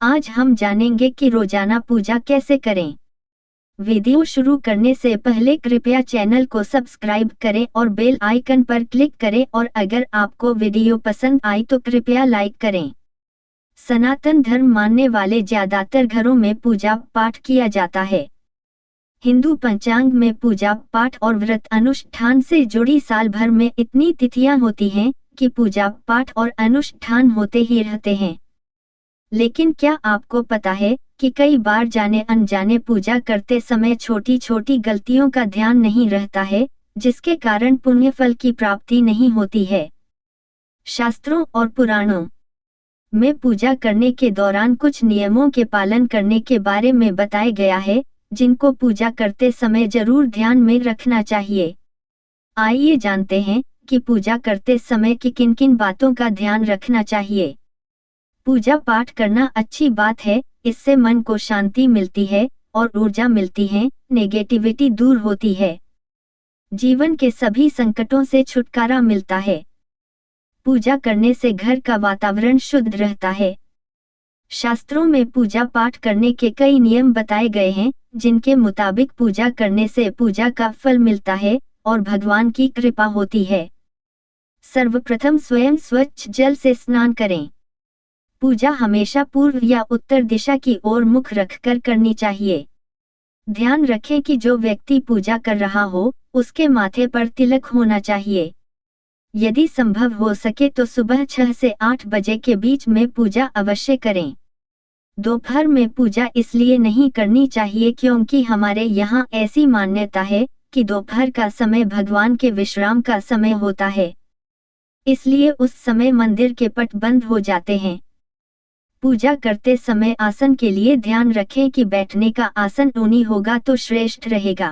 आज हम जानेंगे कि रोजाना पूजा कैसे करें। वीडियो शुरू करने से पहले कृपया चैनल को सब्सक्राइब करें और बेल आइकन पर क्लिक करें और अगर आपको वीडियो पसंद आई तो कृपया लाइक करें। सनातन धर्म मानने वाले ज्यादातर घरों में पूजा पाठ किया जाता है। हिंदू पंचांग में पूजा पाठ और व्रत अनुष्ठान से जुड़ी साल भर में इतनी तिथियां होती हैं कि पूजा पाठ और अनुष्ठान होते ही रहते हैं। लेकिन क्या आपको पता है कि कई बार जाने अनजाने पूजा करते समय छोटी छोटी गलतियों का ध्यान नहीं रहता है, जिसके कारण पुण्य फल की प्राप्ति नहीं होती है। शास्त्रों और पुराणों में पूजा करने के दौरान कुछ नियमों के पालन करने के बारे में बताया गया है, जिनको पूजा करते समय जरूर ध्यान में रखना चाहिए। आइए जानते हैं कि पूजा करते समय की किन किन बातों का ध्यान रखना चाहिए। पूजा पाठ करना अच्छी बात है, इससे मन को शांति मिलती है और ऊर्जा मिलती है, नेगेटिविटी दूर होती है। जीवन के सभी संकटों से छुटकारा मिलता है। पूजा करने से घर का वातावरण शुद्ध रहता है। शास्त्रों में पूजा पाठ करने के कई नियम बताए गए हैं, जिनके मुताबिक पूजा करने से पूजा का फल मिलता है और भगवान की कृपा होती है। सर्वप्रथम स्वयं स्वच्छ जल से स्नान करें। पूजा हमेशा पूर्व या उत्तर दिशा की ओर मुख रखकर करनी चाहिए। ध्यान रखें कि जो व्यक्ति पूजा कर रहा हो, उसके माथे पर तिलक होना चाहिए। यदि संभव हो सके तो सुबह 6 से 8 बजे के बीच में पूजा अवश्य करें। दोपहर में पूजा इसलिए नहीं करनी चाहिए क्योंकि हमारे यहाँ ऐसी मान्यता है कि दोपहर का समय भगवान के विश्राम का समय होता है, इसलिए उस समय मंदिर के पट बंद हो जाते हैं। पूजा करते समय आसन के लिए ध्यान रखें कि बैठने का आसन ऊनी होगा तो श्रेष्ठ रहेगा।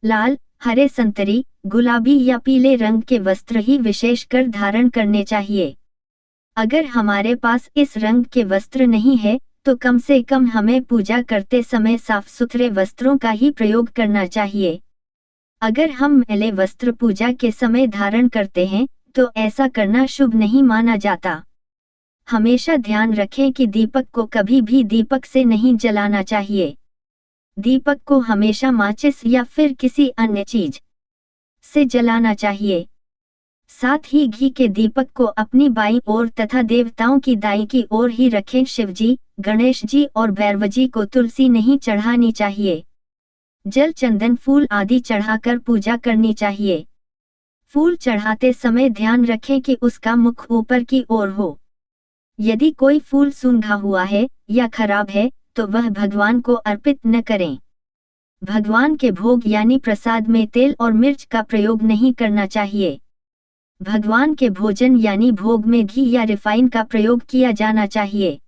लाल, हरे, संतरी, गुलाबी या पीले रंग के वस्त्र ही विशेषकर धारण करने चाहिए। अगर हमारे पास इस रंग के वस्त्र नहीं है तो कम से कम हमें पूजा करते समय साफ सुथरे वस्त्रों का ही प्रयोग करना चाहिए। अगर हम मैले वस्त्र पूजा के समय धारण करते हैं तो ऐसा करना शुभ नहीं माना जाता। हमेशा ध्यान रखें कि दीपक को कभी भी दीपक से नहीं जलाना चाहिए। दीपक को हमेशा माचिस या फिर किसी अन्य चीज से जलाना चाहिए। साथ ही घी के दीपक को अपनी बाईं ओर तथा देवताओं की दाईं की ओर ही रखें। शिवजी, गणेश जी और भैरव जी को तुलसी नहीं चढ़ानी चाहिए। जल, चंदन, फूल आदि चढ़ाकर पूजा करनी चाहिए। फूल चढ़ाते समय ध्यान रखें कि उसका मुख ऊपर की ओर हो। यदि कोई फूल सूंघा हुआ है या खराब है तो वह भगवान को अर्पित न करें। भगवान के भोग यानी प्रसाद में तेल और मिर्च का प्रयोग नहीं करना चाहिए। भगवान के भोजन यानी भोग में घी या रिफाइन का प्रयोग किया जाना चाहिए।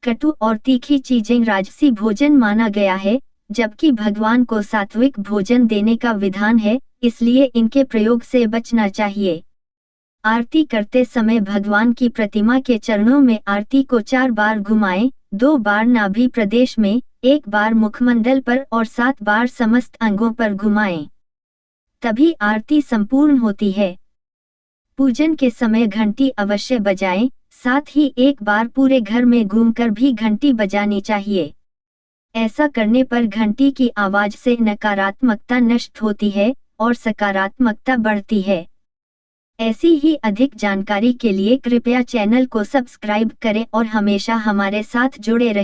कटु और तीखी चीजें राजसी भोजन माना गया है, जबकि भगवान को सात्विक भोजन देने का विधान है, इसलिए इनके प्रयोग से बचना चाहिए। आरती करते समय भगवान की प्रतिमा के चरणों में आरती को 4 बार घुमाएं, 2 बार नाभि प्रदेश में, 1 बार मुखमंडल पर और 7 बार समस्त अंगों पर घुमाएं। तभी आरती संपूर्ण होती है। पूजन के समय घंटी अवश्य बजाएं, साथ ही 1 बार पूरे घर में घूमकर भी घंटी बजानी चाहिए। ऐसा करने पर घंटी की आवाज से नकारात्मकता नष्ट होती है और सकारात्मकता बढ़ती है। ऐसी ही अधिक जानकारी के लिए कृपया चैनल को सब्सक्राइब करें और हमेशा हमारे साथ जुड़े रहें।